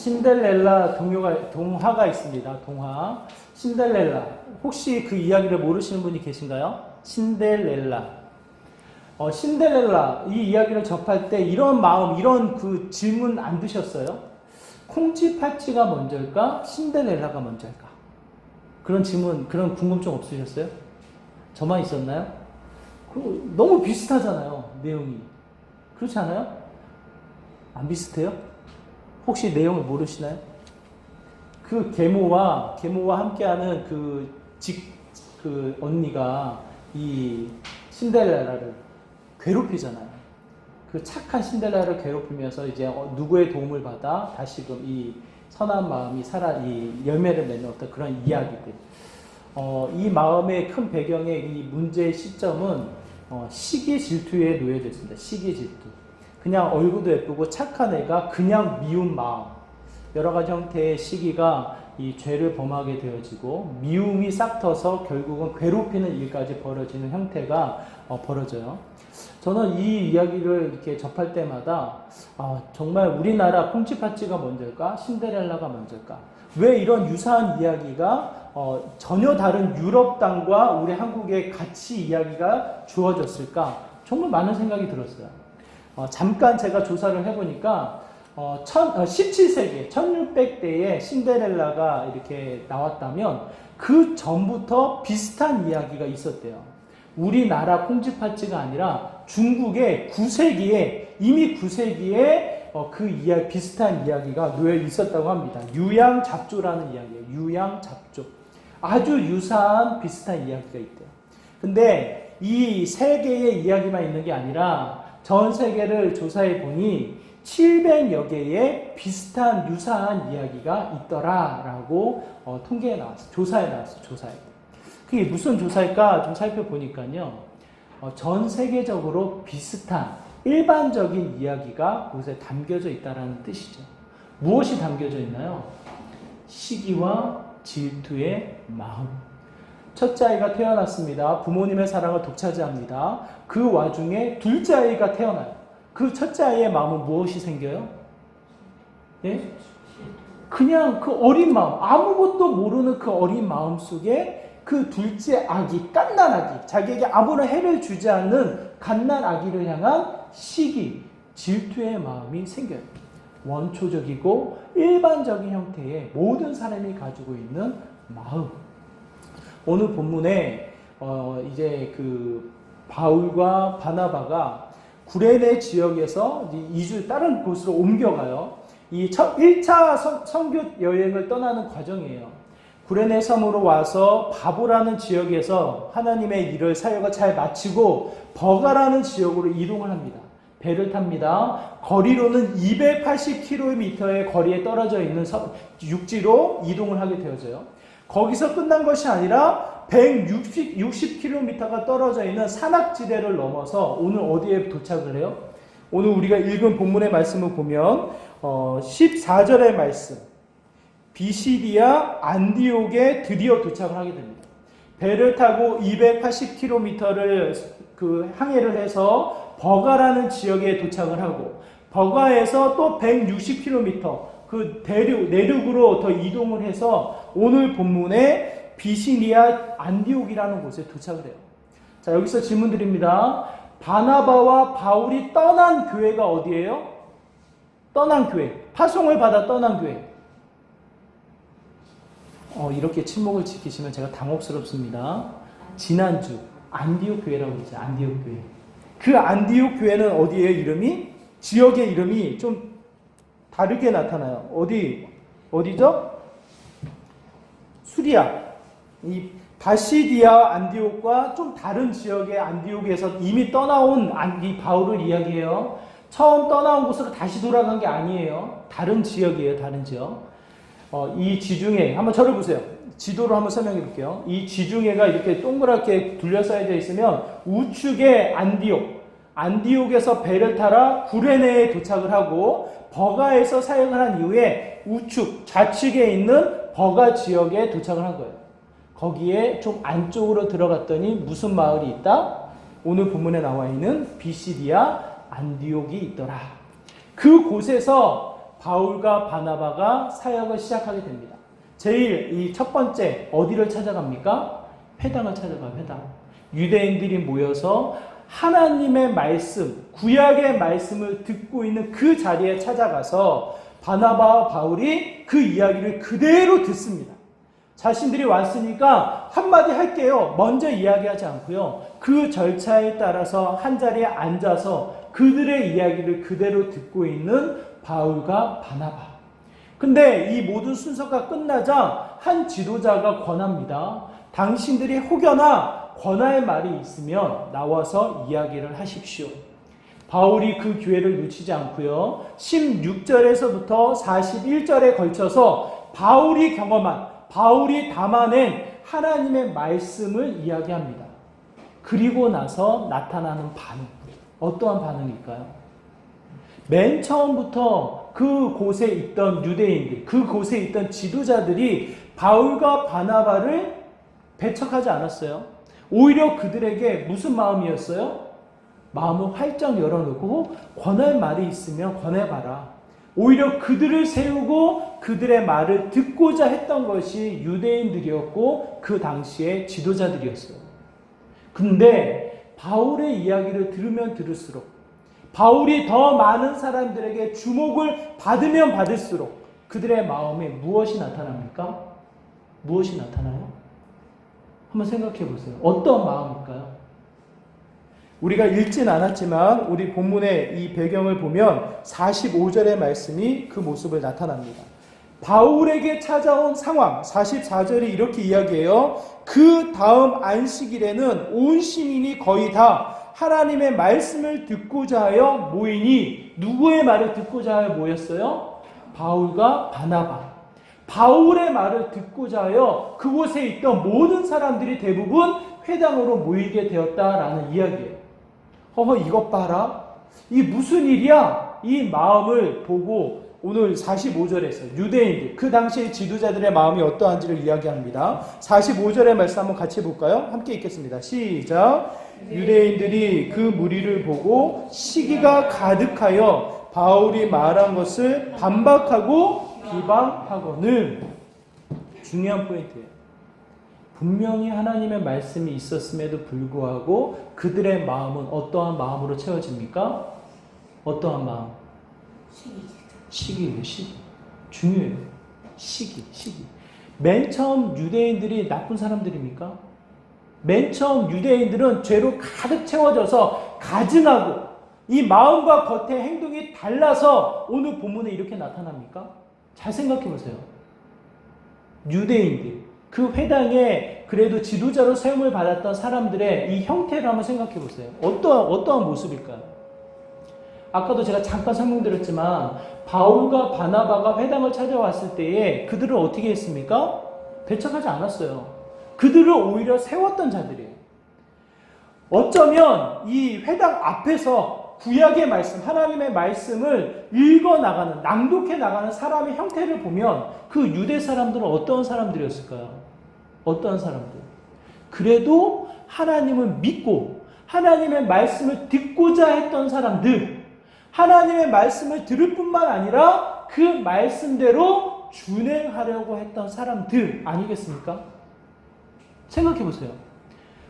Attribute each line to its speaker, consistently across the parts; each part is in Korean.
Speaker 1: 신데렐라 동화가 있습니다. 동화. 신데렐라. 혹시 그 이야기를 모르시는 분이 계신가요? 신데렐라. 신데렐라 이 이야기를 접할 때 이런 마음, 이런 그 질문 안 드셨어요? 콩쥐팥쥐가 먼저일까? 신데렐라가 먼저일까? 그런 질문, 그런 궁금증 없으셨어요? 저만 있었나요? 너무 비슷하잖아요, 내용이. 그렇지 않아요? 안 비슷해요? 혹시 내용을 모르시나요? 그 계모와 함께하는 그 언니가 이 신데렐라를 괴롭히잖아요. 그 착한 신데렐라를 괴롭히면서 이제 누구의 도움을 받아 다시금 이 선한 마음이 이 열매를 맺는 어떤 그런 이야기들. 이 마음의 큰 배경의 이 문제의 시점은 시기 질투에 놓여져 있습니다. 시기 질투. 그냥 얼굴도 예쁘고 착한 애가 그냥 미운 마음. 여러 가지 형태의 시기가 이 죄를 범하게 되어지고 미움이 싹터서 결국은 괴롭히는 일까지 벌어지는 형태가 벌어져요. 저는 이 이야기를 이렇게 접할 때마다 정말 우리나라 콩쥐팥쥐가 먼저일까? 신데렐라가 먼저일까? 왜 이런 유사한 이야기가 전혀 다른 유럽 땅과 우리 한국의 같이 이야기가 주어졌을까? 정말 많은 생각이 들었어요. 잠깐 제가 조사를 해보니까 17세기, 1600대에 신데렐라가 이렇게 나왔다면 그 전부터 비슷한 이야기가 있었대요. 우리나라 콩쥐팥쥐가 아니라 중국의 9세기에, 이미 9세기에 비슷한 이야기가 놓여 있었다고 합니다. 유양잡조라는 이야기예요. 유양잡조. 아주 유사한 비슷한 이야기가 있대요. 근데 이 세 개의 이야기만 있는 게 아니라 전 세계를 조사해 보니 700여 개의 비슷한 유사한 이야기가 있더라라고 통계에 나왔어요. 조사에 나왔어요. 조사에. 그게 무슨 조사일까 좀 살펴보니까요. 전 세계적으로 비슷한 일반적인 이야기가 그곳에 담겨져 있다는 뜻이죠. 무엇이 담겨져 있나요? 시기와 질투의 마음. 첫째 아이가 태어났습니다. 부모님의 사랑을 독차지합니다. 그 와중에 둘째 아이가 태어나요. 그 첫째 아이의 마음은 무엇이 생겨요? 예? 그냥 그 어린 마음, 아무것도 모르는 그 어린 마음 속에 그 둘째 아기, 갓난아기, 자기에게 아무런 해를 주지 않는 갓난아기를 향한 시기, 질투의 마음이 생겨요. 원초적이고 일반적인 형태의 모든 사람이 가지고 있는 마음. 오늘 본문에 이제 그 바울과 바나바가 구레네 지역에서 다른 곳으로 옮겨가요. 이 1차 선교 여행을 떠나는 과정이에요. 구레네 섬으로 와서 바보라는 지역에서 하나님의 일을 사역을 잘 마치고 버가라는 지역으로 이동을 합니다. 배를 탑니다. 거리로는 280km의 거리에 떨어져 있는 육지로 이동을 하게 되어져요. 거기서 끝난 것이 아니라 160km가 떨어져 있는 산악지대를 넘어서 오늘 어디에 도착을 해요? 오늘 우리가 읽은 본문의 말씀을 보면 14절의 말씀, 비시디아 안디옥에 드디어 도착을 하게 됩니다. 배를 타고 280km를 항해를 해서 버가라는 지역에 도착을 하고 버가에서 또 160km 내륙으로 더 이동을 해서 오늘 본문에 비시니아 안디옥이라는 곳에 도착을 해요. 자, 여기서 질문 드립니다. 바나바와 바울이 떠난 교회가 어디예요? 떠난 교회. 파송을 받아 떠난 교회. 이렇게 침묵을 지키시면 제가 당혹스럽습니다. 지난주 안디옥 교회라고 그러죠. 안디옥 교회. 그 안디옥 교회는 어디예요? 이름이? 지역의 이름이 좀 다르게 나타나요. 어디죠? 수리아. 이 바시디아 안디옥과 좀 다른 지역의 안디옥에서 이미 떠나온 이 바울을 이야기해요. 처음 떠나온 곳으로 다시 돌아간 게 아니에요. 다른 지역이에요. 다른 지역. 이 지중해, 한번 저를 보세요. 지도로 한번 설명해 볼게요. 이 지중해가 이렇게 동그랗게 둘러싸여져 있으면 우측에 안디옥에서 배를 타라 구레네에 도착을 하고 버가에서 사역을 한 이후에 우측, 좌측에 있는 버가 지역에 도착을 한 거예요. 거기에 좀 안쪽으로 들어갔더니 무슨 마을이 있다? 오늘 본문에 나와 있는 비시디아 안디옥이 있더라. 그 곳에서 바울과 바나바가 사역을 시작하게 됩니다. 제일 이 첫 번째 어디를 찾아갑니까? 회당을 찾아가요. 회당. 유대인들이 모여서 하나님의 말씀, 구약의 말씀을 듣고 있는 그 자리에 찾아가서 바나바와 바울이 그 이야기를 그대로 듣습니다. 자신들이 왔으니까 한마디 할게요. 먼저 이야기하지 않고요. 그 절차에 따라서 한 자리에 앉아서 그들의 이야기를 그대로 듣고 있는 바울과 바나바. 근데 이 모든 순서가 끝나자 한 지도자가 권합니다. 당신들이 혹여나 권할 말이 있으면 나와서 이야기를 하십시오. 바울이 그 기회를 놓치지 않고요. 16절에서부터 41절에 걸쳐서 바울이 경험한, 바울이 담아낸 하나님의 말씀을 이야기합니다. 그리고 나서 나타나는 반응. 어떠한 반응일까요? 맨 처음부터 그곳에 있던 유대인들, 그곳에 있던 지도자들이 바울과 바나바를 배척하지 않았어요. 오히려 그들에게 무슨 마음이었어요? 마음을 활짝 열어놓고 권할 말이 있으면 권해봐라. 오히려 그들을 세우고 그들의 말을 듣고자 했던 것이 유대인들이었고 그 당시의 지도자들이었어요. 근데 바울의 이야기를 들으면 들을수록, 바울이 더 많은 사람들에게 주목을 받으면 받을수록 그들의 마음에 무엇이 나타납니까? 무엇이 나타나요? 한번 생각해 보세요. 어떤 마음일까요? 우리가 읽진 않았지만 우리 본문의 이 배경을 보면 45절의 말씀이 그 모습을 나타납니다. 바울에게 찾아온 상황, 44절이 이렇게 이야기해요. 그 다음 안식일에는 온 시민이 거의 다 하나님의 말씀을 듣고자 하여 모이니, 누구의 말을 듣고자 하여 모였어요? 바울과 바나바. 바울의 말을 듣고자 하여 그곳에 있던 모든 사람들이 대부분 회당으로 모이게 되었다라는 이야기예요. 이것 봐라. 이 무슨 일이야? 이 마음을 보고 오늘 45절에서 유대인들, 그 당시의 지도자들의 마음이 어떠한지를 이야기합니다. 45절의 말씀 한번 같이 볼까요? 함께 읽겠습니다. 시작. 유대인들이 그 무리를 보고 시기가 가득하여 바울이 말한 것을 반박하고 비방하거늘. 중요한 포인트예요. 분명히 하나님의 말씀이 있었음에도 불구하고 그들의 마음은 어떠한 마음으로 채워집니까? 어떠한 마음? 시기예요. 시기. 중요해요. 시기. 맨 처음 유대인들이 나쁜 사람들입니까? 맨 처음 유대인들은 죄로 가득 채워져서 가증하고 이 마음과 겉의 행동이 달라서 오늘 본문에 이렇게 나타납니까? 잘 생각해 보세요. 유대인들, 그 회당에 그래도 지도자로 세움을 받았던 사람들의 이 형태를 한번 생각해 보세요. 어떠한 모습일까요? 아까도 제가 잠깐 설명드렸지만 바울과 바나바가 회당을 찾아왔을 때에 그들을 어떻게 했습니까? 배척하지 않았어요. 그들을 오히려 세웠던 자들이에요. 어쩌면 이 회당 앞에서 구약의 말씀, 하나님의 말씀을 읽어나가는, 낭독해 나가는 사람의 형태를 보면 그 유대 사람들은 어떤 사람들이었을까요? 어떤 사람들? 그래도 하나님을 믿고 하나님의 말씀을 듣고자 했던 사람들, 하나님의 말씀을 들을 뿐만 아니라 그 말씀대로 준행하려고 했던 사람들 아니겠습니까? 생각해 보세요.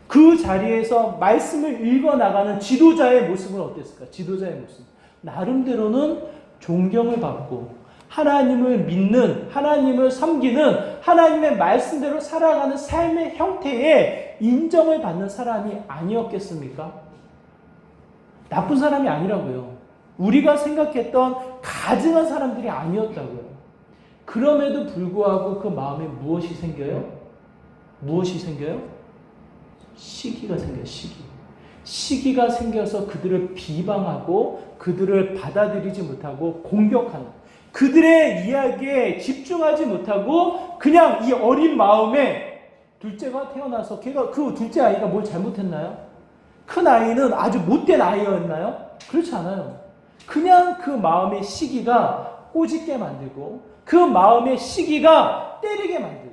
Speaker 1: 그 자리에서 말씀을 읽어나가는 지도자의 모습은 어땠을까? 지도자의 모습. 나름대로는 존경을 받고 하나님을 믿는, 하나님을 섬기는, 하나님의 말씀대로 살아가는 삶의 형태에 인정을 받는 사람이 아니었겠습니까? 나쁜 사람이 아니라고요. 우리가 생각했던 가증한 사람들이 아니었다고요. 그럼에도 불구하고 그 마음에 무엇이 생겨요? 무엇이 생겨요? 시기가 생겨요. 시기가 생겨서 그들을 비방하고 그들을 받아들이지 못하고 공격하는, 그들의 이야기에 집중하지 못하고 그냥 이 어린 마음에 둘째가 태어나서 그 둘째 아이가 뭘 잘못했나요? 큰 아이는 아주 못된 아이였나요? 그렇지 않아요. 그냥 그 마음의 시기가 꼬집게 만들고 그 마음의 시기가 때리게 만들고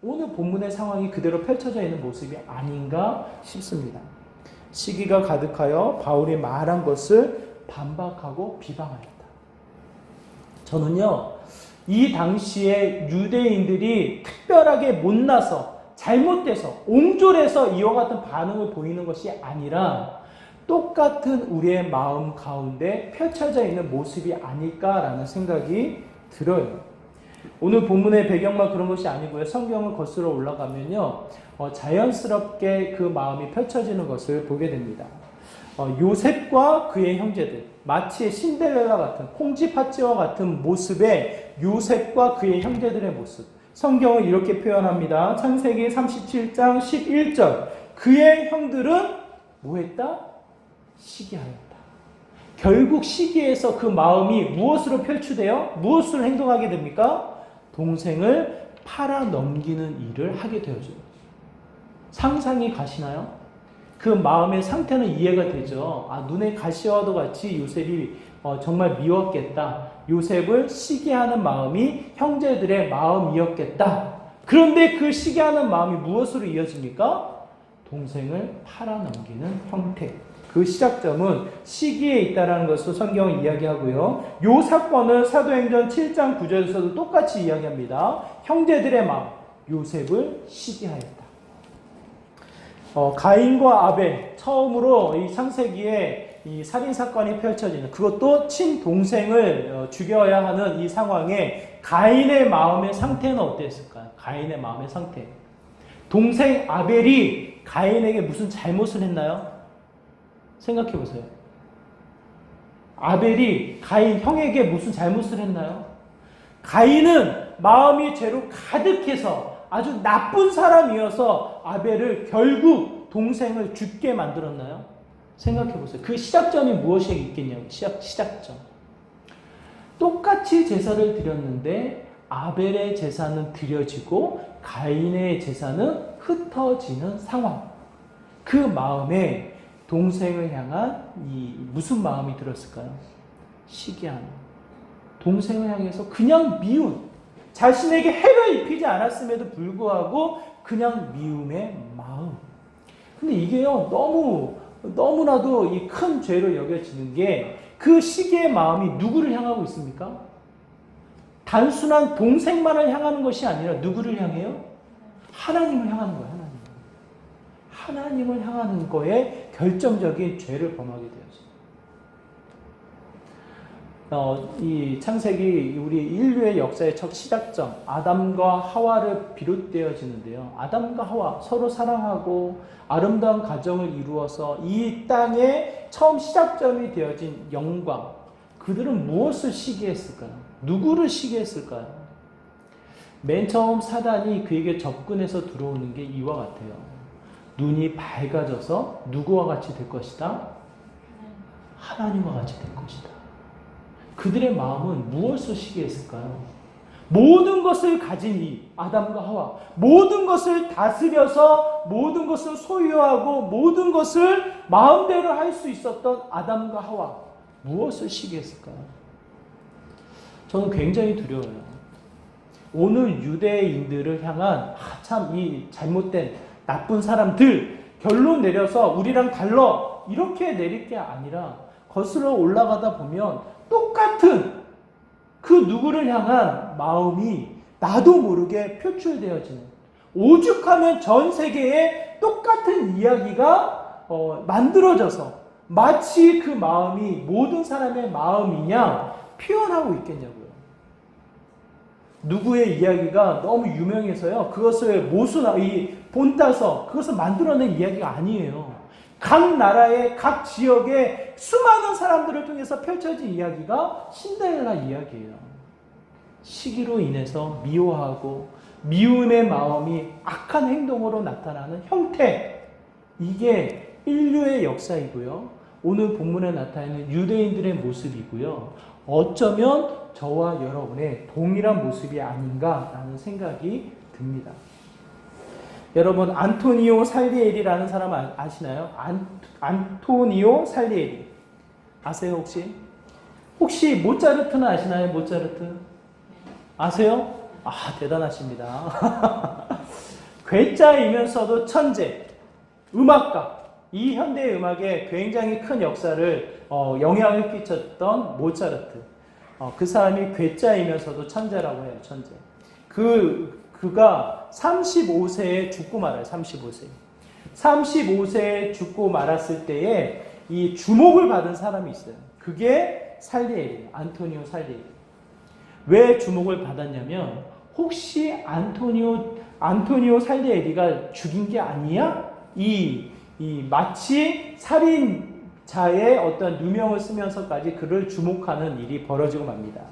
Speaker 1: 오늘 본문의 상황이 그대로 펼쳐져 있는 모습이 아닌가 싶습니다. 시기가 가득하여 바울이 말한 것을 반박하고 비방하였다. 저는요, 이 당시에 유대인들이 특별하게 못나서 잘못돼서 옹졸해서 이와 같은 반응을 보이는 것이 아니라 똑같은 우리의 마음 가운데 펼쳐져 있는 모습이 아닐까라는 생각이 들어요. 오늘 본문의 배경만 그런 것이 아니고요. 성경을 거슬러 올라가면요, 자연스럽게 그 마음이 펼쳐지는 것을 보게 됩니다. 요셉과 그의 형제들, 마치 신데렐라 같은 콩쥐팥쥐와 같은 모습의 요셉과 그의 형제들의 모습, 성경은 이렇게 표현합니다. 창세기 37장 11절, 그의 형들은 뭐했다? 시기하였다. 결국 시기에서 그 마음이 무엇으로 표출돼요? 무엇으로 행동하게 됩니까? 동생을 팔아넘기는 일을 하게 되어져요. 상상이 가시나요? 그 마음의 상태는 이해가 되죠. 눈에 가시와도 같이 요셉이 정말 미웠겠다. 요셉을 시기하는 마음이 형제들의 마음이었겠다. 그런데 그 시기하는 마음이 무엇으로 이어집니까? 동생을 팔아넘기는 형태. 그 시작점은 시기에 있다는 것을 성경은 이야기하고요. 요 사건을 사도행전 7장 9절에서도 똑같이 이야기합니다. 형제들의 마음, 요셉을 시기하였다. 가인과 아벨, 처음으로 이 창세기에 이 살인사건이 펼쳐지는, 그것도 친동생을 죽여야 하는 이 상황에 가인의 마음의 상태는 어땠을까요? 가인의 마음의 상태. 동생 아벨이 가인에게 무슨 잘못을 했나요? 생각해 보세요. 아벨이 가인 형에게 무슨 잘못을 했나요? 가인은 마음이 죄로 가득해서 아주 나쁜 사람이어서 아벨을 결국 동생을 죽게 만들었나요? 생각해 보세요. 그 시작점이 무엇이 있겠냐고. 시작점. 똑같이 제사를 드렸는데 아벨의 제사는 드려지고 가인의 제사는 흩어지는 상황. 그 마음에 동생을 향한 무슨 마음이 들었을까요? 시기함. 동생을 향해서 그냥 미운, 자신에게 해를 입히지 않았음에도 불구하고 그냥 미움의 마음. 근데 이게요, 너무나도 이 큰 죄로 여겨지는 게, 그 시기의 마음이 누구를 향하고 있습니까? 단순한 동생만을 향하는 것이 아니라 누구를 향해요? 하나님을 향하는 거예요. 하나님을 향하는 거에 결정적인 죄를 범하게 되었습니다. 이 창세기 우리 인류의 역사의 첫 시작점, 아담과 하와를 비롯되어지는데요. 아담과 하와 서로 사랑하고 아름다운 가정을 이루어서 이 땅의 처음 시작점이 되어진 영광, 그들은 무엇을 시기했을까요? 누구를 시기했을까요? 맨 처음 사단이 그에게 접근해서 들어오는 게 이와 같아요. 눈이 밝아져서 누구와 같이 될 것이다? 하나님과 같이 될 것이다. 그들의 마음은 무엇을 시기했을까요? 모든 것을 가진 이 아담과 하와, 모든 것을 다스려서 모든 것을 소유하고 모든 것을 마음대로 할 수 있었던 아담과 하와, 무엇을 시기했을까요? 저는 굉장히 두려워요. 오늘 유대인들을 향한 참 이 잘못된 나쁜 사람들 결론 내려서 우리랑 달라 이렇게 내릴 게 아니라 거슬러 올라가다 보면 똑같은 그 누구를 향한 마음이 나도 모르게 표출되어지는, 오죽하면 전 세계에 똑같은 이야기가 만들어져서 마치 그 마음이 모든 사람의 마음이냐 표현하고 있겠냐고요. 누구의 이야기가 너무 유명해서요, 그것을 모순하고 본따서 그것을 만들어낸 이야기가 아니에요. 각 나라의 각 지역의 수많은 사람들을 통해서 펼쳐진 이야기가 신데렐라 이야기예요. 시기로 인해서 미워하고 미움의 마음이 악한 행동으로 나타나는 형태, 이게 인류의 역사이고요. 오늘 본문에 나타나는 유대인들의 모습이고요. 어쩌면 저와 여러분의 동일한 모습이 아닌가라는 생각이 듭니다. 여러분, 안토니오 살리에리라는 사람 아시나요? 안토니오 살리에리 아세요 혹시? 혹시 모차르트는 아시나요? 모차르트 아세요? 대단하십니다. 괴짜이면서도 천재, 음악가, 이 현대 음악에 굉장히 큰 역사를 영향을 끼쳤던 모차르트. 그 사람이 괴짜이면서도 천재라고 해요. 천재. 그가 35세에 죽고 말아요. 35세. 35세에 죽고 말았을 때에 이 주목을 받은 사람이 있어요. 그게 살리엘이에요. 안토니오 살리엘. 왜 주목을 받았냐면 혹시 안토니오 살리엘이가 죽인 게 아니야? 이 마치 살인자의 어떤 누명을 쓰면서까지 그를 주목하는 일이 벌어지고 맙니다.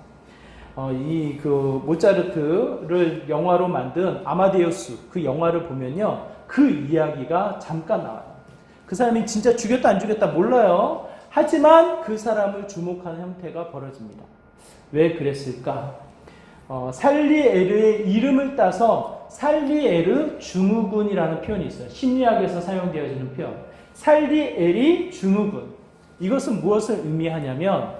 Speaker 1: 모차르트를 영화로 만든 아마데우스 그 영화를 보면요. 그 이야기가 잠깐 나와요. 그 사람이 진짜 죽였다 안 죽였다 몰라요. 하지만 그 사람을 주목하는 형태가 벌어집니다. 왜 그랬을까? 살리에르의 이름을 따서 살리에르 증후군이라는 표현이 있어요. 심리학에서 사용되어지는 표현. 살리에르 증후군. 이것은 무엇을 의미하냐면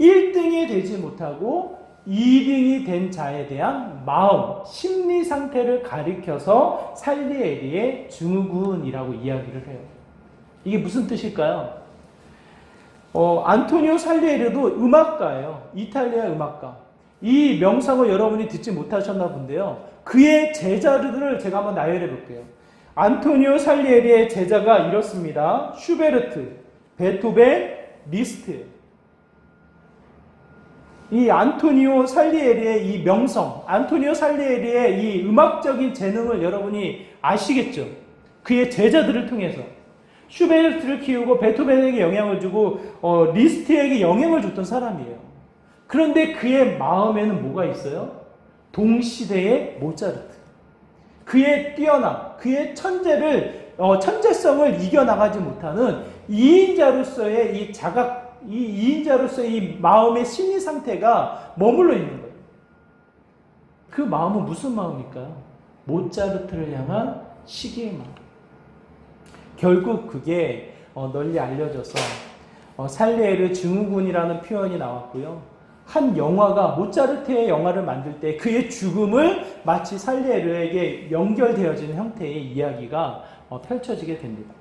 Speaker 1: 1등이 되지 못하고 2등이 된 자에 대한 마음, 심리 상태를 가리켜서 살리에르의 증후군이라고 이야기를 해요. 이게 무슨 뜻일까요? 안토니오 살리에르도 음악가예요. 이탈리아 음악가. 이 명성을 여러분이 듣지 못하셨나 본데요. 그의 제자들을 제가 한번 나열해 볼게요. 안토니오 살리에르의 제자가 이렇습니다. 슈베르트, 베토벤, 리스트. 이 안토니오 살리에르의 이 명성, 안토니오 살리에르의 이 음악적인 재능을 여러분이 아시겠죠? 그의 제자들을 통해서. 슈베르트를 키우고 베토벤에게 영향을 주고 리스트에게 영향을 줬던 사람이에요. 그런데 그의 마음에는 뭐가 있어요? 동시대의 모차르트. 그의 뛰어남, 그의 천재성을 이겨나가지 못하는 이인자로서의 이인자로서의 이 마음의 심리 상태가 머물러 있는 거예요. 그 마음은 무슨 마음일까요? 모차르트를 향한 시기의 마음. 결국 그게 널리 알려져서 살리에르 증후군이라는 표현이 나왔고요. 한 영화가 모차르트의 영화를 만들 때 그의 죽음을 마치 살리에르에게 연결되어지는 형태의 이야기가 펼쳐지게 됩니다.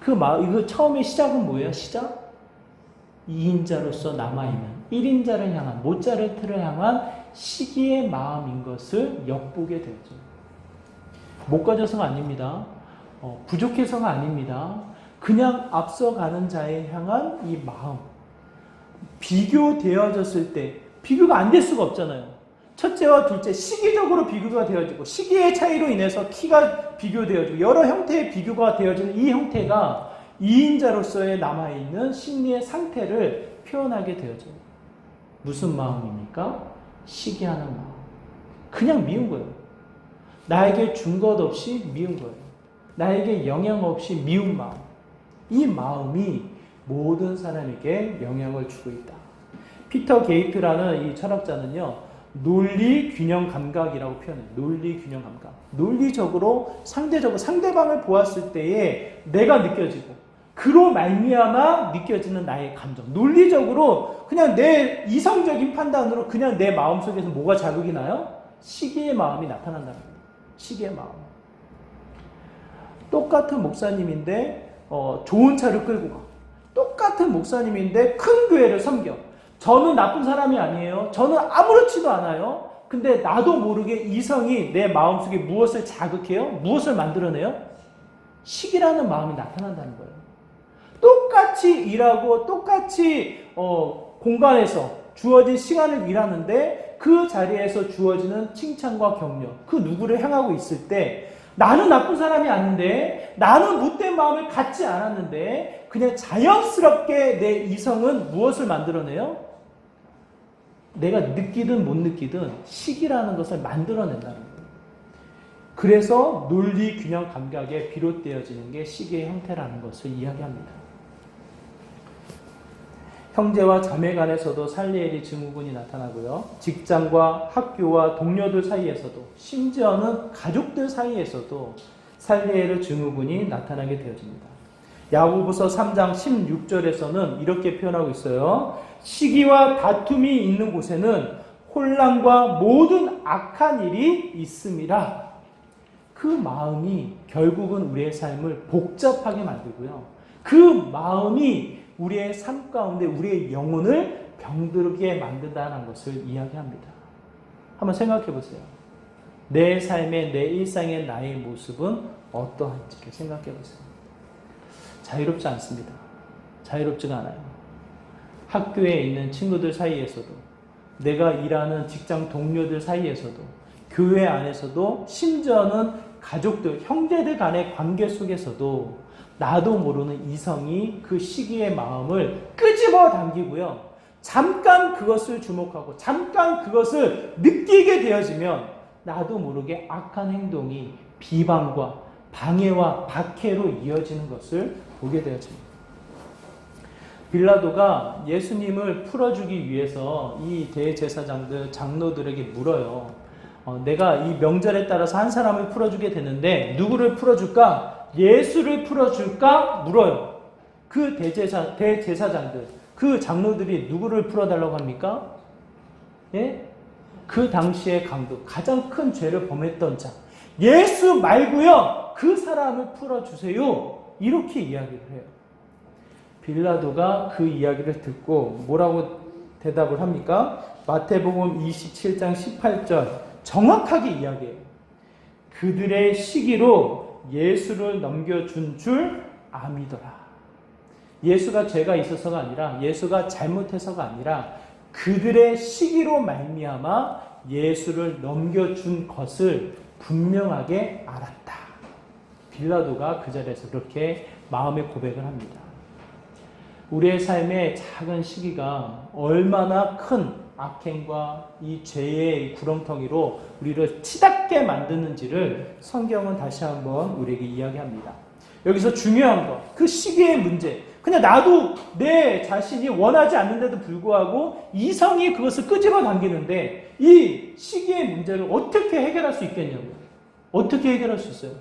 Speaker 1: 이거 처음에 시작은 뭐예요? 시작? 2인자로서 남아있는 1인자를 향한 모차르트를 향한 시기의 마음인 것을 엿보게 되죠. 못 가져서가 아닙니다. 부족해서가 아닙니다. 그냥 앞서가는 자에 향한 이 마음. 비교되어졌을 때 비교가 안 될 수가 없잖아요. 첫째와 둘째 시기적으로 비교가 되어지고 시기의 차이로 인해서 키가 비교되어지고 여러 형태의 비교가 되어지는 이 형태가 2인자로서의 남아있는 심리의 상태를 표현하게 되어져요. 무슨 마음입니까? 시기하는 마음. 그냥 미운 거예요. 나에게 준 것 없이 미운 거예요. 나에게 영향 없이 미운 마음. 이 마음이 모든 사람에게 영향을 주고 있다. 피터 게이트라는 이 철학자는요, 논리 균형 감각이라고 표현해요. 논리 균형 감각. 논리적으로 상대적으로 상대방을 보았을 때에 내가 느껴지고 그로 말미암아 느껴지는 나의 감정. 논리적으로 그냥 내 이성적인 판단으로 그냥 내 마음속에서 뭐가 자극이 나요? 시기의 마음이 나타난다는 거예요. 시기의 마음. 똑같은 목사님인데 좋은 차를 끌고 가. 똑같은 목사님인데 큰 교회를 섬겨. 저는 나쁜 사람이 아니에요. 저는 아무렇지도 않아요. 근데 나도 모르게 이성이 내 마음속에 무엇을 자극해요? 무엇을 만들어내요? 시기라는 마음이 나타난다는 거예요. 똑같이 일하고 똑같이 공간에서 주어진 시간을 일하는데 그 자리에서 주어지는 칭찬과 격려, 그 누구를 향하고 있을 때 나는 나쁜 사람이 아닌데, 나는 못된 마음을 갖지 않았는데 그냥 자연스럽게 내 이성은 무엇을 만들어내요? 내가 느끼든 못 느끼든 시기라는 것을 만들어낸다는 거예요. 그래서 논리 균형 감각에 비롯되어지는 게 시기의 형태라는 것을 이야기합니다. 형제와 자매 간에서도 살리에르 증후군이 나타나고요. 직장과 학교와 동료들 사이에서도, 심지어는 가족들 사이에서도 살리에르 증후군이 나타나게 되어집니다. 야고보서 3장 16절에서는 이렇게 표현하고 있어요. 시기와 다툼이 있는 곳에는 혼란과 모든 악한 일이 있음이라. 그 마음이 결국은 우리의 삶을 복잡하게 만들고요. 그 마음이 우리의 삶 가운데 우리의 영혼을 병들게 만든다는 것을 이야기합니다. 한번 생각해 보세요. 내 삶의, 내 일상의 나의 모습은 어떠한지를 생각해 보세요. 자유롭지 않습니다. 자유롭지가 않아요. 학교에 있는 친구들 사이에서도, 내가 일하는 직장 동료들 사이에서도, 교회 안에서도, 심지어는 가족들, 형제들 간의 관계 속에서도 나도 모르는 이성이 그 시기의 마음을 끄집어 당기고요. 잠깐 그것을 주목하고 잠깐 그것을 느끼게 되어지면 나도 모르게 악한 행동이 비방과 방해와 박해로 이어지는 것을 보게 되어집니다. 빌라도가 예수님을 풀어주기 위해서 이 대제사장들, 장로들에게 물어요. 내가 이 명절에 따라서 한 사람을 풀어주게 되는데 누구를 풀어줄까? 예수를 풀어줄까? 물어요. 그 대제사장들, 그 장로들이 누구를 풀어달라고 합니까? 예? 그 당시의 강도, 가장 큰 죄를 범했던 자, 예수 말고요, 그 사람을 풀어주세요. 이렇게 이야기를 해요. 빌라도가 그 이야기를 듣고 뭐라고 대답을 합니까? 마태복음 27장 18절 정확하게 이야기해요. 그들의 시기로 예수를 넘겨준 줄 아미더라. 예수가 죄가 있어서가 아니라, 예수가 잘못해서가 아니라 그들의 시기로 말미암아 예수를 넘겨준 것을 분명하게 알았다. 빌라도가 그 자리에서 그렇게 마음의 고백을 합니다. 우리의 삶의 작은 시기가 얼마나 큰 악행과 이 죄의 구렁텅이로 우리를 치닫게 만드는지를 성경은 다시 한번 우리에게 이야기합니다. 여기서 중요한 것, 그 시기의 문제, 그냥 나도 내 자신이 원하지 않는데도 불구하고 이성이 그것을 끄집어 당기는데 이 시기의 문제를 어떻게 해결할 수 있겠냐고요. 어떻게 해결할 수 있어요?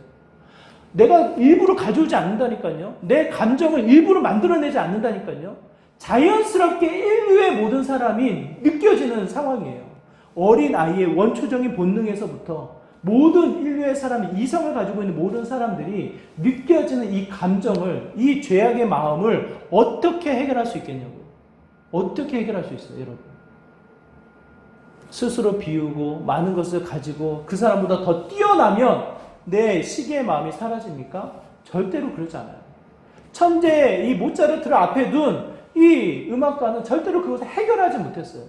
Speaker 1: 내가 일부러 가져오지 않는다니까요. 내 감정을 일부러 만들어내지 않는다니까요. 자연스럽게 인류의 모든 사람이 느껴지는 상황이에요. 어린 아이의 원초적인 본능에서부터 모든 인류의 사람이, 이성을 가지고 있는 모든 사람들이 느껴지는 이 감정을, 이 죄악의 마음을 어떻게 해결할 수 있겠냐고요. 어떻게 해결할 수 있어요, 여러분? 스스로 비우고 많은 것을 가지고 그 사람보다 더 뛰어나면 내 시기의 마음이 사라집니까? 절대로 그렇지 않아요. 천재 이 모차르트를 앞에 둔 이 음악가는 절대로 그것을 해결하지 못했어요.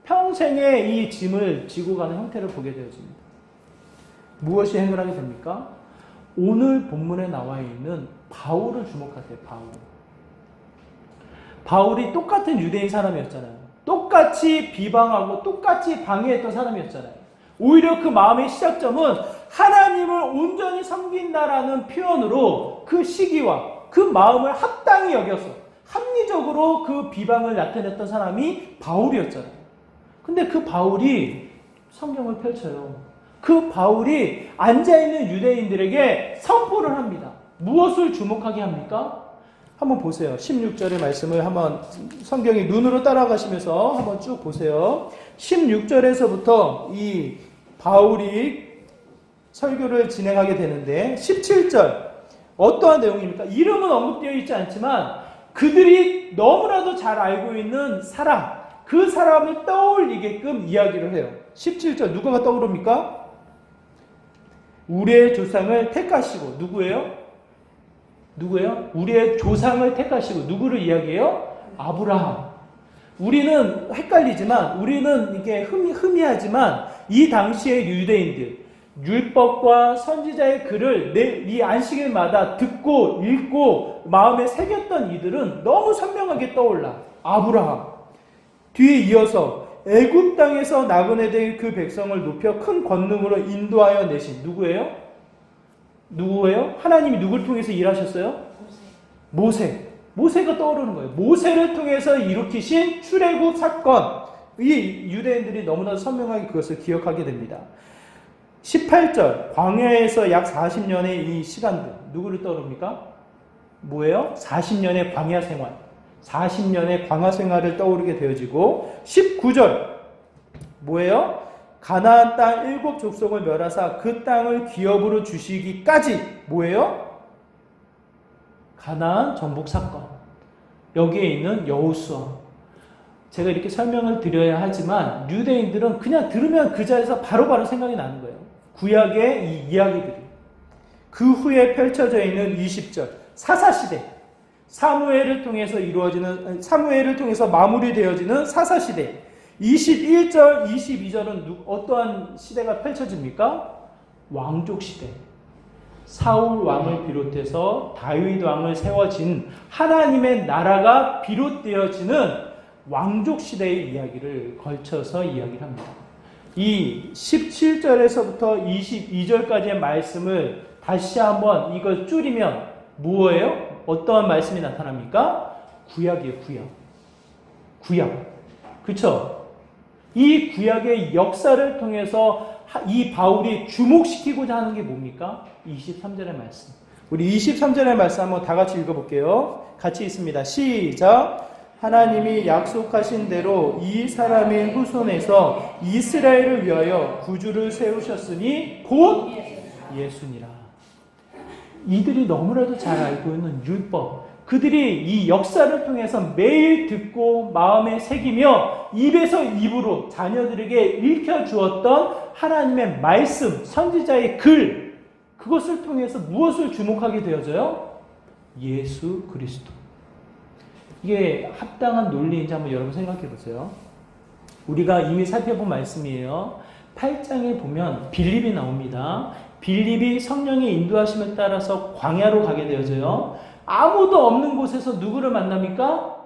Speaker 1: 평생의 이 짐을 지고 가는 형태를 보게 되어집니다. 무엇이 해결하게 됩니까? 오늘 본문에 나와 있는 바울을 주목하세요. 바울이 똑같은 유대인 사람이었잖아요. 똑같이 비방하고 똑같이 방해했던 사람이었잖아요. 오히려 그 마음의 시작점은 하나님을 온전히 섬긴다라는 표현으로 그 시기와 그 마음을 합당히 여겨서 합리적으로 그 비방을 나타냈던 사람이 바울이었잖아요. 근데 그 바울이 성경을 펼쳐요. 그 바울이 앉아있는 유대인들에게 선포를 합니다. 무엇을 주목하게 합니까? 한번 보세요. 16절의 말씀을 한번 성경의 눈으로 따라가시면서 한번 쭉 보세요. 16절에서부터 이 바울이 설교를 진행하게 되는데 17절 어떠한 내용입니까? 이름은 언급되어 있지 않지만 그들이 너무나도 잘 알고 있는 사람, 그 사람을 떠올리게끔 이야기를 해요. 17절 누구가 떠오릅니까? 우리의 조상을 택하시고 누구예요? 우리의 조상을 택하시고 누구를 이야기해요? 아브라함. 우리는 헷갈리지만, 우리는 이게 희미하지만 이 당시의 유대인들, 율법과 선지자의 글을 이 안식일마다 듣고 읽고 마음에 새겼던 이들은 너무 선명하게 떠올라. 아브라함. 뒤에 이어서 애굽 땅에서 나그네된 그 백성을 높여 큰 권능으로 인도하여 내신 누구예요? 하나님이 누구를 통해서 일하셨어요? 모세가 떠오르는 거예요. 모세를 통해서 일으키신 출애굽 사건. 이 유대인들이 너무나 선명하게 그것을 기억하게 됩니다. 18절 광야에서 약 40년의 이 시간들 누구를 떠오릅니까? 뭐예요? 40년의 광야 생활. 40년의 광야 생활을 떠오르게 되어지고 19절 뭐예요? 가나안 땅 7 족속을 멸하사 그 땅을 기업으로 주시기까지 뭐예요? 가나안 정복 사건. 여기에 있는 여호수아. 제가 이렇게 설명을 드려야 하지만 유대인들은 그냥 들으면 그 자리에서 바로바로 생각이 나는 거예요. 구약의 이 이야기들이. 그 후에 펼쳐져 있는 20절 사사시대, 사무엘을 통해서 마무리되어지는 사사시대. 21절, 22절은 어떠한 시대가 펼쳐집니까? 왕족시대. 사울 왕을 비롯해서 다윗 왕을 세워진 하나님의 나라가 비롯되어지는 왕족시대의 이야기를 걸쳐서 이야기를 합니다. 이 17절에서부터 22절까지의 말씀을 다시 한번 이걸 줄이면 뭐예요? 어떠한 말씀이 나타납니까? 구약이에요, 구약. 그쵸? 이 구약의 역사를 통해서 이 바울이 주목시키고자 하는 게 뭡니까? 23절의 말씀. 우리 23절의 말씀 한번 다 같이 읽어볼게요. 같이 있습니다. 시작. 하나님이 약속하신 대로 이 사람의 후손에서 이스라엘을 위하여 구주를 세우셨으니 곧 예수니라. 이들이 너무나도 잘 알고 있는 율법, 그들이 이 역사를 통해서 매일 듣고 마음에 새기며 입에서 입으로 자녀들에게 읽혀주었던 하나님의 말씀, 선지자의 글, 그것을 통해서 무엇을 주목하게 되어져요? 예수 그리스도. 이게 합당한 논리인지 한번 여러분 생각해 보세요. 우리가 이미 살펴본 말씀이에요. 8장에 보면 빌립이 나옵니다. 빌립이 성령의 인도하심에 따라서 광야로 가게 되어져요. 아무도 없는 곳에서 누구를 만납니까?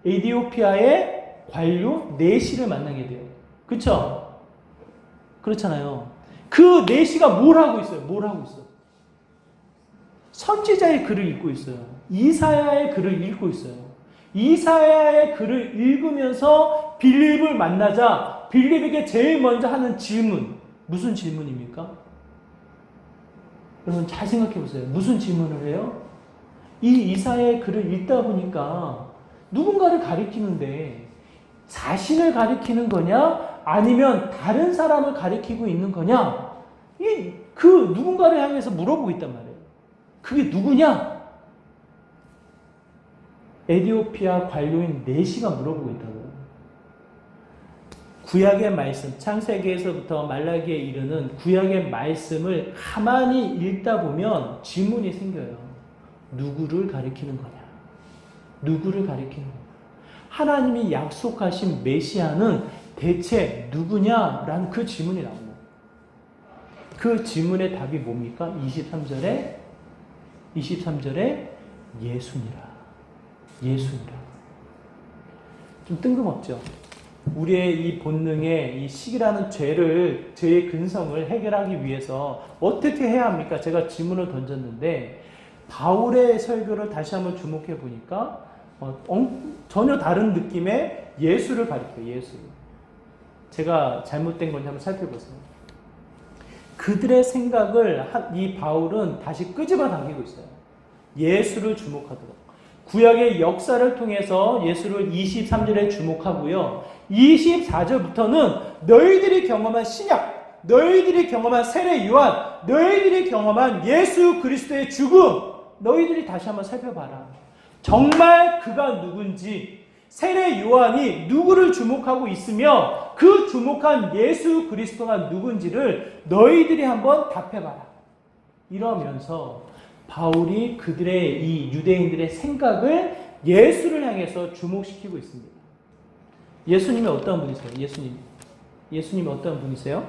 Speaker 1: 에디오피아의 관료 네시를 만나게 돼요. 그렇죠? 그렇잖아요. 그 네시가 뭘 하고 있어요? 선지자의 글을 읽고 있어요. 이사야의 글을 읽고 있어요. 이사야의 글을 읽으면서 빌립을 만나자 빌립에게 제일 먼저 하는 질문, 무슨 질문입니까? 여러분 잘 생각해 보세요. 무슨 질문을 해요? 이 이사야의 글을 읽다 보니까 누군가를 가리키는데 자신을 가리키는 거냐? 아니면 다른 사람을 가리키고 있는 거냐? 그 누군가를 향해서 물어보고 있단 말이에요. 그게 누구냐? 에디오피아 관료인 네시가 물어보고 있다고요. 구약의 말씀, 창세기에서부터 말라기에 이르는 구약의 말씀을 가만히 읽다 보면 질문이 생겨요. 누구를 가리키는 거냐? 누구를 가리키는 거냐? 하나님이 약속하신 메시아는 대체 누구냐라는 그 질문이 나옵니다. 그 질문의 답이 뭡니까? 23절에 예수니라. 좀 뜬금없죠? 우리의 이 본능의 이 시기라는 죄의 근성을 해결하기 위해서 어떻게 해야 합니까? 제가 질문을 던졌는데 바울의 설교를 다시 한번 주목해 보니까 전혀 다른 느낌의 예수를 가리켜요. 예수. 제가 잘못된 건지 한번 살펴보세요. 그들의 생각을 이 바울은 다시 끄집어 당기고 있어요. 예수를 주목하도록. 구약의 역사를 통해서 예수를 23절에 주목하고요. 24절부터는 너희들이 경험한 신약, 너희들이 경험한 세례 요한, 너희들이 경험한 예수 그리스도의 죽음, 너희들이 다시 한번 살펴봐라. 정말 그가 누군지, 세례 요한이 누구를 주목하고 있으며 그 주목한 예수 그리스도가 누군지를 너희들이 한번 답해봐라. 이러면서 바울이 그들의 이 유대인들의 생각을 예수를 향해서 주목시키고 있습니다. 예수님이 어떤 분이세요? 예수님이 어떤 분이세요?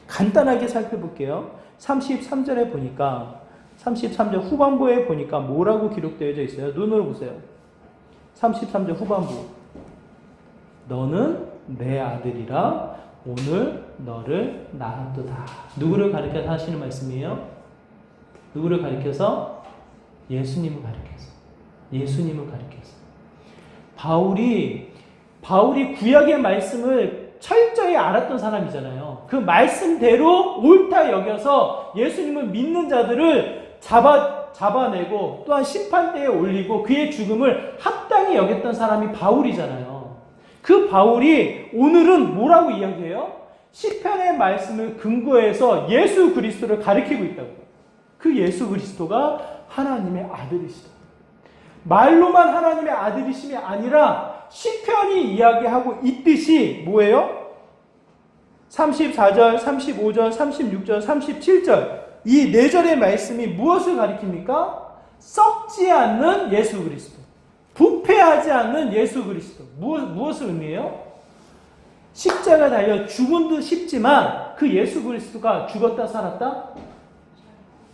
Speaker 1: 간단하게 살펴볼게요. 33절에 보니까 33절 후반부에 보니까 뭐라고 기록되어져 있어요? 눈으로 보세요. 33절 후반부. 너는 내 아들이라 오늘 너를 낳았도다. 누구를 가리켜서 하시는 말씀이에요? 누구를 가리켜서? 예수님을 가리켜서. 바울이 구약의 말씀을 철저히 알았던 사람이잖아요. 그 말씀대로 옳다 여겨서 예수님을 믿는 자들을 잡아내고 또한 심판대에 올리고 그의 죽음을 합당히 여겼던 사람이 바울이잖아요. 그 바울이 오늘은 뭐라고 이야기해요? 시편의 말씀을 근거해서 예수 그리스도를 가리키고 있다고요. 그 예수 그리스도가 하나님의 아들이시다. 말로만 하나님의 아들이심이 아니라 시편이 이야기하고 있듯이 뭐예요? 34절, 35절, 36절, 37절 이 4절의 말씀이 무엇을 가리킵니까? 썩지 않는 예수 그리스도, 부패하지 않는 예수 그리스도. 무엇을 의미해요? 십자가 달려 죽은 듯 싶지만 그 예수 그리스도가 죽었다 살았다?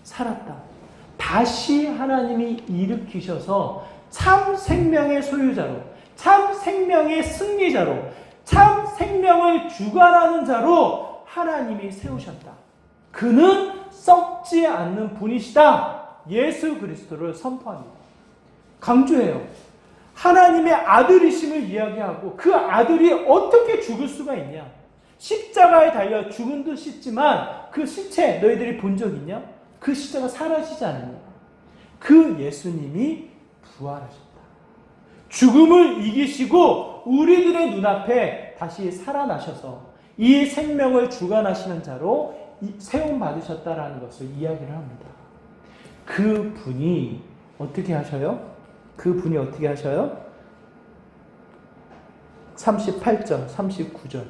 Speaker 1: 살았다. 다시 하나님이 일으키셔서 참 생명의 소유자로, 참 생명의 승리자로, 참 생명을 주관하는 자로 하나님이 세우셨다. 그는 썩지 않는 분이시다. 예수 그리스도를 선포합니다. 강조해요. 하나님의 아들이심을 이야기하고 그 아들이 어떻게 죽을 수가 있냐? 십자가에 달려 죽은 듯 싶지만 그 시체 너희들이 본 적 있냐? 그 십자가 사라지지 않느냐? 그 예수님이 부활하셨다. 죽음을 이기시고 우리들의 눈앞에 다시 살아나셔서 이 생명을 주관하시는 자로 세움 받으셨다라는 것을 이야기를 합니다. 그 분이 어떻게 하셔요? 그 분이 어떻게 하셔요? 38절, 39절.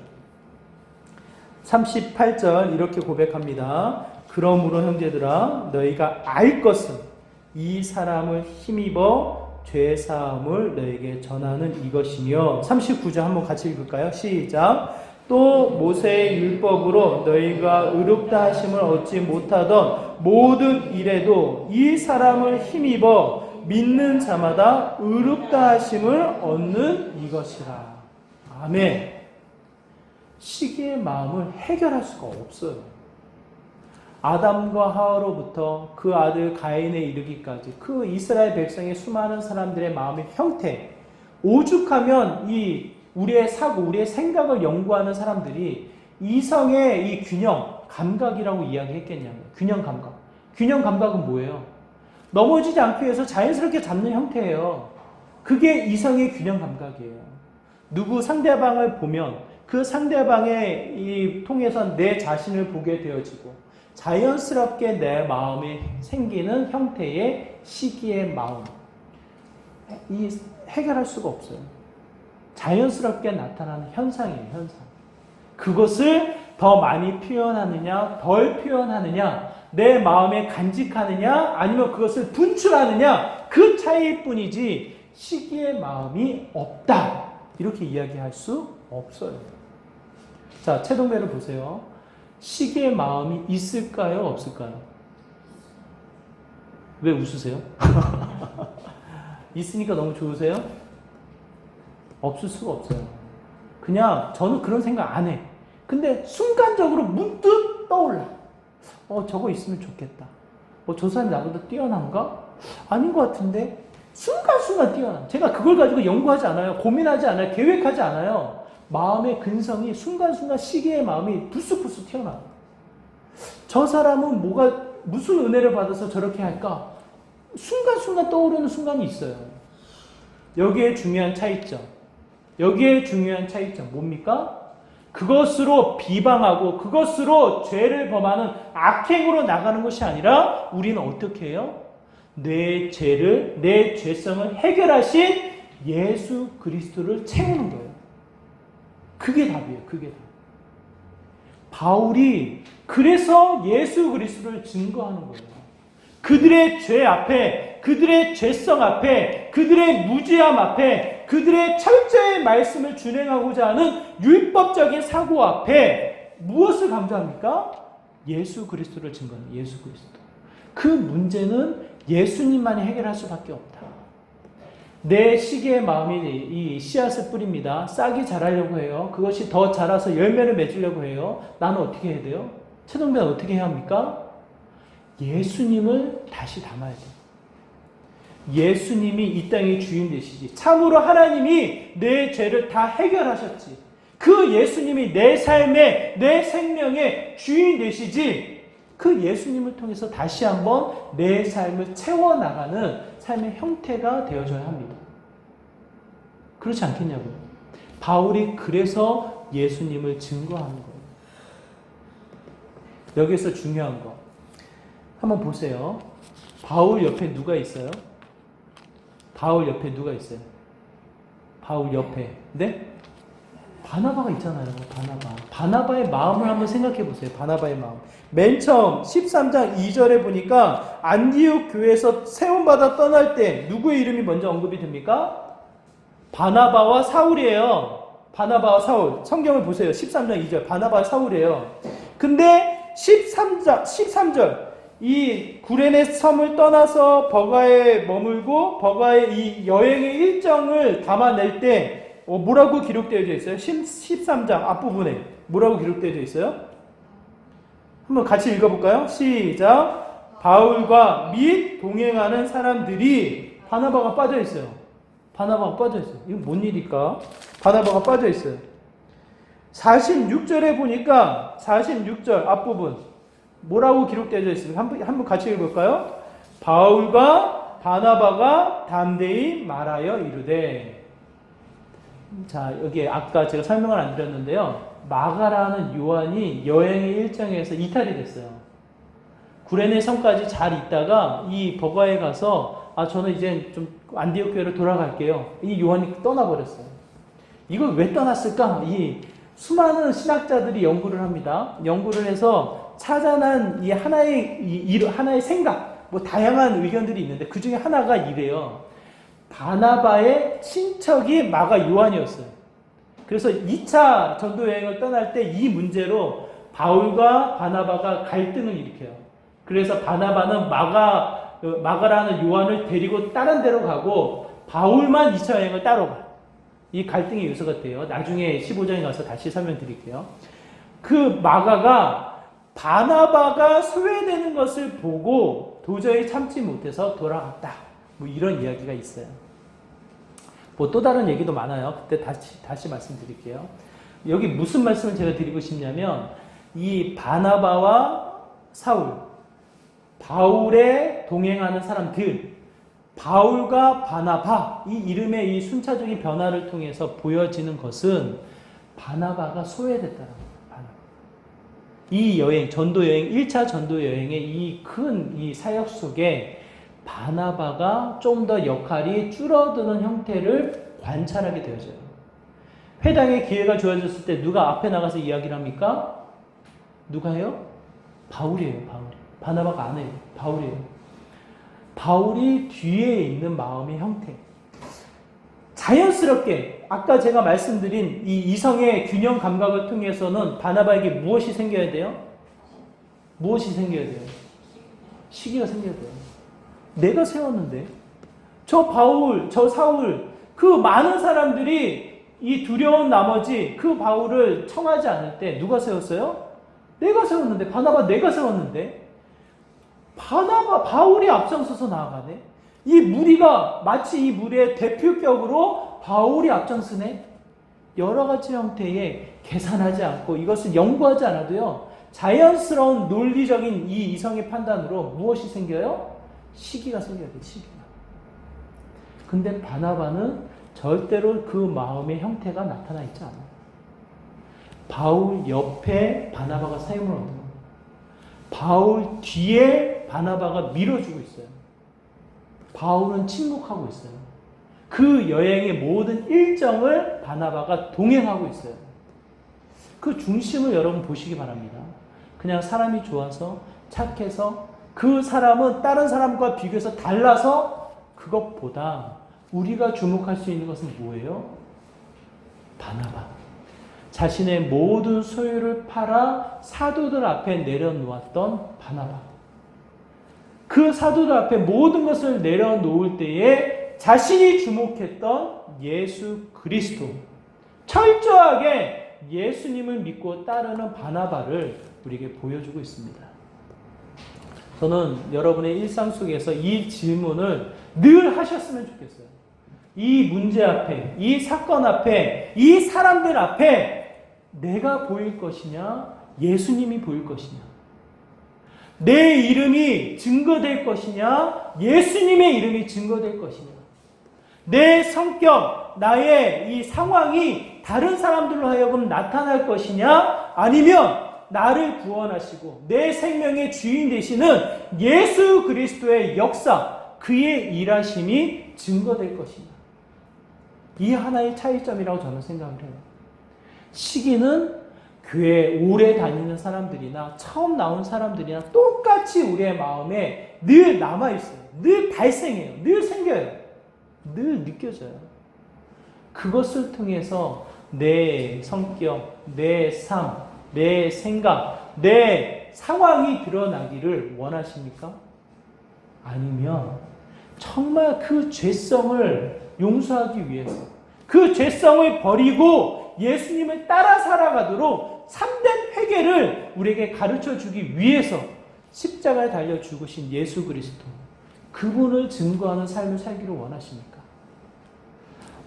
Speaker 1: 38절 이렇게 고백합니다. 그러므로 형제들아 너희가 알 것은 이 사람을 힘입어 죄사함을 너희에게 전하는 이것이며 39절 한번 같이 읽을까요? 시작. 또 모세의 율법으로 너희가 의롭다 하심을 얻지 못하던 모든 일에도 이 사람을 힘입어 믿는 자마다 의롭다 하심을 얻는 이것이라. 아멘. 시기의 마음을 해결할 수가 없어요. 아담과 하와로부터 그 아들 가인에 이르기까지 그 이스라엘 백성의 수많은 사람들의 마음의 형태, 오죽하면 이 우리의 사고, 우리의 생각을 연구하는 사람들이 이성의 이 균형, 감각이라고 이야기했겠냐고요. 균형 감각. 균형 감각은 뭐예요? 넘어지지 않기 위해서 자연스럽게 잡는 형태예요. 그게 이성의 균형 감각이에요. 누구 상대방을 보면 그 상대방의 이 통해서 내 자신을 보게 되어지고 자연스럽게 내 마음에 생기는 형태의 시기의 마음. 이 해결할 수가 없어요. 자연스럽게 나타나는 현상이에요, 현상. 그것을 더 많이 표현하느냐, 덜 표현하느냐, 내 마음에 간직하느냐, 아니면 그것을 분출하느냐, 그 차이일 뿐이지, 시기의 마음이 없다. 이렇게 이야기할 수 없어요. 자, 최동배를 보세요. 시기의 마음이 있을까요, 없을까요? 왜 웃으세요? 있으니까 너무 좋으세요? 없을 수가 없어요. 그냥 저는 그런 생각 안 해. 근데 순간적으로 문득 떠올라. 저거 있으면 좋겠다. 저 사람이 나보다 뛰어난가? 아닌 것 같은데? 순간순간 뛰어나. 제가 그걸 가지고 연구하지 않아요. 고민하지 않아요. 계획하지 않아요. 마음의 근성이 순간순간 시기의 마음이 불쑥불쑥 튀어나와요. 저 사람은 무슨 은혜를 받아서 저렇게 할까? 순간순간 떠오르는 순간이 있어요. 여기에 중요한 차이점. 여기에 중요한 차이점 뭡니까? 그것으로 비방하고 그것으로 죄를 범하는 악행으로 나가는 것이 아니라 우리는 어떻게 해요? 내 죄를, 내 죄성을 해결하신 예수 그리스도를 채우는 거예요. 그게 답이에요. 그게 답. 바울이 그래서 예수 그리스도를 증거하는 거예요. 그들의 죄 앞에, 그들의 죄성 앞에, 그들의 무죄함 앞에, 그들의 철저히 말씀을 준행하고자 하는 율법적인 사고 앞에 무엇을 강조합니까? 예수 그리스도를 증거하는 예수 그리스도. 그 문제는 예수님만이 해결할 수밖에 없다. 내 시기의 마음이 이 씨앗을 뿌립니다. 싹이 자라려고 해요. 그것이 더 자라서 열매를 맺으려고 해요. 나는 어떻게 해야 돼요? 최동배는 어떻게 해야 합니까? 예수님을 다시 담아야 돼요. 예수님이 이 땅의 주인 되시지. 참으로 하나님이 내 죄를 다 해결하셨지. 그 예수님이 내 삶의, 내 생명의 주인 되시지. 그 예수님을 통해서 다시 한번 내 삶을 채워나가는 삶의 형태가 되어져야 합니다. 그렇지 않겠냐고요. 바울이 그래서 예수님을 증거하는 거예요. 여기서 중요한 거. 한번 보세요. 바울 옆에 누가 있어요? 바울 옆에 누가 있어요? 바울 옆에. 네? 바나바가 있잖아요. 바나바의 마음을 한번 생각해 보세요. 바나바의 마음. 맨 처음 13장 2절에 보니까 안디옥 교회에서 세움받아 떠날 때 누구의 이름이 먼저 언급이 됩니까? 바나바와 사울이에요. 바나바와 사울. 성경을 보세요. 13장 2절. 바나바와 사울이에요. 근데 13절. 이 구레네 섬을 떠나서 버가에 머물고 버가의 이 여행의 일정을 담아낼 때 뭐라고 기록되어져 있어요? 13장 앞부분에 뭐라고 되어져 있어요? 한번 같이 읽어볼까요? 시작. 바울과 및 동행하는 사람들이 바나바가 빠져 있어요. 바나바가 빠져 있어요. 이거 뭔 일일까? 바나바가 빠져 있어요. 46절에 보니까 46절 앞부분 뭐라고 기록되어져 있습니까? 한번 같이 읽어볼까요? 바울과 바나바가 담대히 말하여 이르되. 자, 여기 아까 제가 설명을 안 드렸는데요. 마가라는 요한이 여행의 일정에서 이탈이 됐어요. 구레네 섬까지 잘 있다가 이 버가에 가서 저는 이제 좀 안디옥 교회로 돌아갈게요. 이 요한이 떠나버렸어요. 이걸 왜 떠났을까? 이 수많은 신학자들이 연구를 합니다. 연구를 해서 찾아낸 이 하나의 생각, 뭐 다양한 의견들이 있는데 그 중에 하나가 이래요. 바나바의 친척이 마가 요한이었어요. 그래서 2차 전도 여행을 떠날 때 이 문제로 바울과 바나바가 갈등을 일으켜요. 그래서 바나바는 마가라는 요한을 데리고 다른 데로 가고 바울만 2차 여행을 따로 가요. 이 갈등의 요소가 돼요. 나중에 15장에 가서 다시 설명드릴게요. 그 마가가 바나바가 소외되는 것을 보고 도저히 참지 못해서 돌아갔다. 뭐 이런 이야기가 있어요. 뭐 또 다른 얘기도 많아요. 그때 다시 말씀드릴게요. 여기 무슨 말씀을 제가 드리고 싶냐면 이 바나바와 사울, 바울에 동행하는 사람들, 바울과 바나바, 이 이름의 이 순차적인 변화를 통해서 보여지는 것은 바나바가 소외됐다는 거예요. 이 여행, 전도 여행, 1차 전도 여행의 이 큰 이 사역 속에 바나바가 좀 더 역할이 줄어드는 형태를 관찰하게 되어져요. 회당의 기회가 주어졌을 때 누가 앞에 나가서 이야기를 합니까? 누가 해요? 바울이에요. 바나바가 안 해요. 바울이에요. 바울이 뒤에 있는 마음의 형태. 자연스럽게 아까 제가 말씀드린 이 이성의 균형 감각을 통해서는 바나바에게 무엇이 생겨야 돼요? 무엇이 생겨야 돼요? 시기가 생겨야 돼요. 내가 세웠는데 저 바울, 저 사울, 그 많은 사람들이 이 두려운 나머지 그 바울을 청하지 않을 때 누가 세웠어요? 내가 세웠는데, 바나바 내가 세웠는데, 바울이 앞장서서 나아가네. 이 무리가 마치 이 무리의 대표격으로 바울이 앞장서네. 여러 가지 형태의 계산하지 않고 이것을 연구하지 않아도요, 자연스러운 논리적인 이 이성의 판단으로 무엇이 생겨요? 시기가 생겨야 돼, 시기가. 근데 바나바는 절대로 그 마음의 형태가 나타나 있지 않아요. 바울 옆에 바나바가 사용을 얻는 겁니다. 바울 뒤에 바나바가 밀어주고 있어요. 바울은 침묵하고 있어요. 그 여행의 모든 일정을 바나바가 동행하고 있어요. 그 중심을 여러분 보시기 바랍니다. 그냥 사람이 좋아서 착해서 그 사람은 다른 사람과 비교해서 달라서 그것보다 우리가 주목할 수 있는 것은 뭐예요? 바나바. 자신의 모든 소유를 팔아 사도들 앞에 내려놓았던 바나바. 그 사도들 앞에 모든 것을 내려놓을 때에 자신이 주목했던 예수 그리스도. 철저하게 예수님을 믿고 따르는 바나바를 우리에게 보여주고 있습니다. 저는 여러분의 일상 속에서 이 질문을 늘 하셨으면 좋겠어요. 이 문제 앞에, 이 사건 앞에, 이 사람들 앞에 내가 보일 것이냐, 예수님이 보일 것이냐. 내 이름이 증거될 것이냐, 예수님의 이름이 증거될 것이냐. 내 성격, 나의 이 상황이 다른 사람들로 하여금 나타날 것이냐, 아니면 나를 구원하시고 내 생명의 주인 되시는 예수 그리스도의 역사, 그의 일하심이 증거될 것이냐. 이 하나의 차이점이라고 저는 생각을 해요. 시기는 교회 오래 다니는 사람들이나 처음 나온 사람들이나 똑같이 우리의 마음에 늘 남아있어요. 늘 발생해요. 늘 생겨요. 늘 느껴져요. 그것을 통해서 내 성격, 내 삶, 내 생각, 내 상황이 드러나기를 원하십니까? 아니면 정말 그 죄성을 용서하기 위해서 그 죄성을 버리고 예수님을 따라 살아가도록 참된 회개를 우리에게 가르쳐 주기 위해서 십자가에 달려 죽으신 예수 그리스도, 그분을 증거하는 삶을 살기를 원하십니까?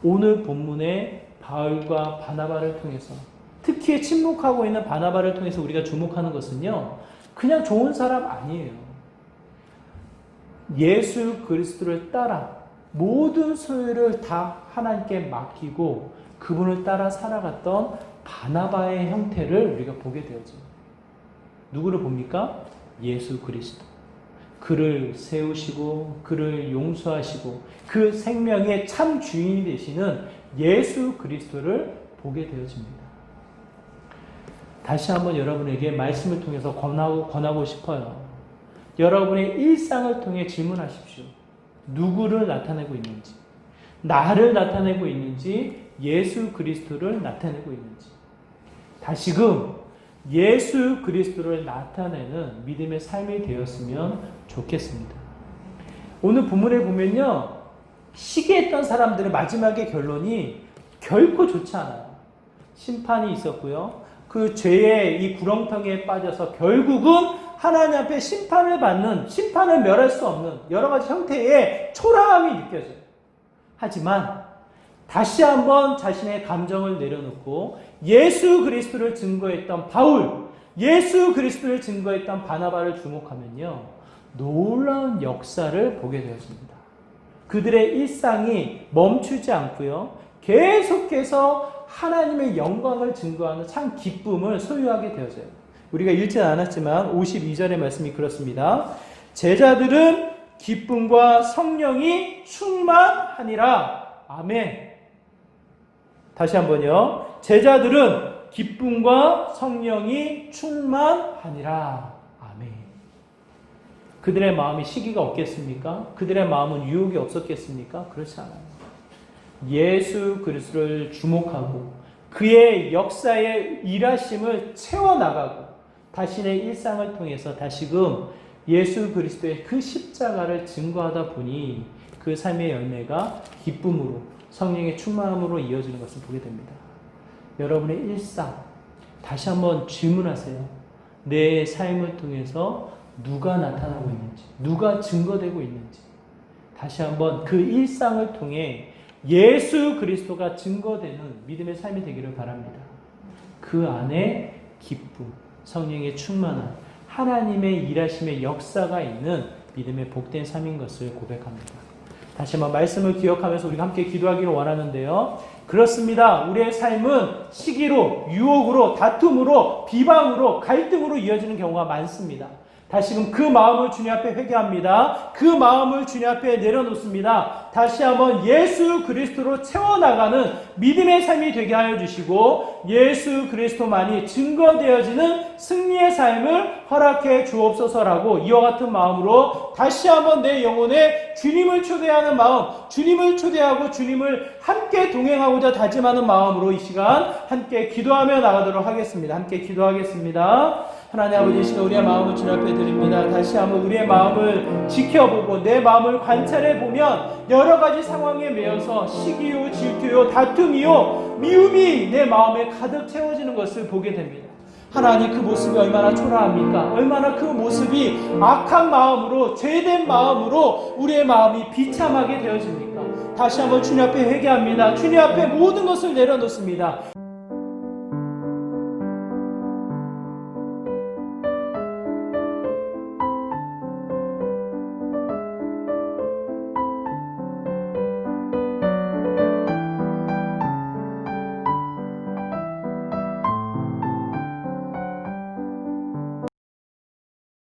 Speaker 1: 오늘 본문의 바울과 바나바를 통해서, 특히 침묵하고 있는 바나바를 통해서 우리가 주목하는 것은요, 그냥 좋은 사람 아니에요. 예수 그리스도를 따라 모든 소유를 다 하나님께 맡기고 그분을 따라 살아갔던 바나바의 형태를 우리가 보게 되었죠. 누구를 봅니까? 예수 그리스도. 그를 세우시고 그를 용서하시고 그 생명의 참 주인이 되시는 예수 그리스도를 보게 되어집니다. 다시 한번 여러분에게 말씀을 통해서 권하고 싶어요. 여러분의 일상을 통해 질문하십시오. 누구를 나타내고 있는지, 나를 나타내고 있는지, 예수 그리스도를 나타내고 있는지. 다시금 예수 그리스도를 나타내는 믿음의 삶이 되었으면 좋겠습니다. 오늘 본문에 보면요, 시기했던 사람들의 마지막의 결론이 결코 좋지 않아요. 심판이 있었고요, 그 죄의 이 구렁텅이에 빠져서 결국은 하나님 앞에 심판을 받는, 심판을 멸할 수 없는 여러 가지 형태의 초라함이 느껴져요. 하지만 다시 한번 자신의 감정을 내려놓고 예수 그리스도를 증거했던 바울, 예수 그리스도를 증거했던 바나바를 주목하면요, 놀라운 역사를 보게 되어집니다. 그들의 일상이 멈추지 않고요, 계속해서 하나님의 영광을 증거하는 참 기쁨을 소유하게 되어져요. 우리가 읽지는 않았지만 52절의 말씀이 그렇습니다. 제자들은 기쁨과 성령이 충만하니라. 아멘. 다시 한번요. 제자들은 기쁨과 성령이 충만하니라. 아멘. 그들의 마음에 시기가 없겠습니까? 그들의 마음은 유혹이 없었겠습니까? 그렇지 않아요. 예수 그리스도를 주목하고 그의 역사의 일하심을 채워나가고 자신의 일상을 통해서 다시금 예수 그리스도의 그 십자가를 증거하다 보니 그 삶의 열매가 기쁨으로, 성령의 충만함으로 이어지는 것을 보게 됩니다. 여러분의 일상, 다시 한번 질문하세요. 내 삶을 통해서 누가 나타나고 있는지, 누가 증거되고 있는지. 다시 한번 그 일상을 통해 예수 그리스도가 증거되는 믿음의 삶이 되기를 바랍니다. 그 안에 기쁨, 성령의 충만한 하나님의 일하심의 역사가 있는 믿음의 복된 삶인 것을 고백합니다. 다시 한번 말씀을 기억하면서 우리가 함께 기도하기를 원하는데요. 그렇습니다. 우리의 삶은 시기로, 유혹으로, 다툼으로, 비방으로, 갈등으로 이어지는 경우가 많습니다. 다시금 그 마음을 주님 앞에 회개합니다. 그 마음을 주님 앞에 내려놓습니다. 다시 한번 예수 그리스도로 채워나가는 믿음의 삶이 되게 하여 주시고 예수 그리스도만이 증거되어지는 승리의 삶을 허락해 주옵소서라고 이와 같은 마음으로 다시 한번 내 영혼에 주님을 초대하는 마음, 주님을 초대하고 주님을 함께 동행하고자 다짐하는 마음으로 이 시간 함께 기도하며 나가도록 하겠습니다. 함께 기도하겠습니다. 하나님 아버지, 이 시간 우리의 마음을 주님 앞에 드립니다. 다시 한번 우리의 마음을 지켜보고 내 마음을 관찰해 보면 여러 가지 상황에 매여서 시기요, 질투요, 다툼이요, 미움이 내 마음에 가득 채워지는 것을 보게 됩니다. 하나님, 그 모습이 얼마나 초라합니까? 얼마나 그 모습이 악한 마음으로, 죄된 마음으로 우리의 마음이 비참하게 되어집니까? 다시 한번 주님 앞에 회개합니다. 주님 앞에 모든 것을 내려놓습니다.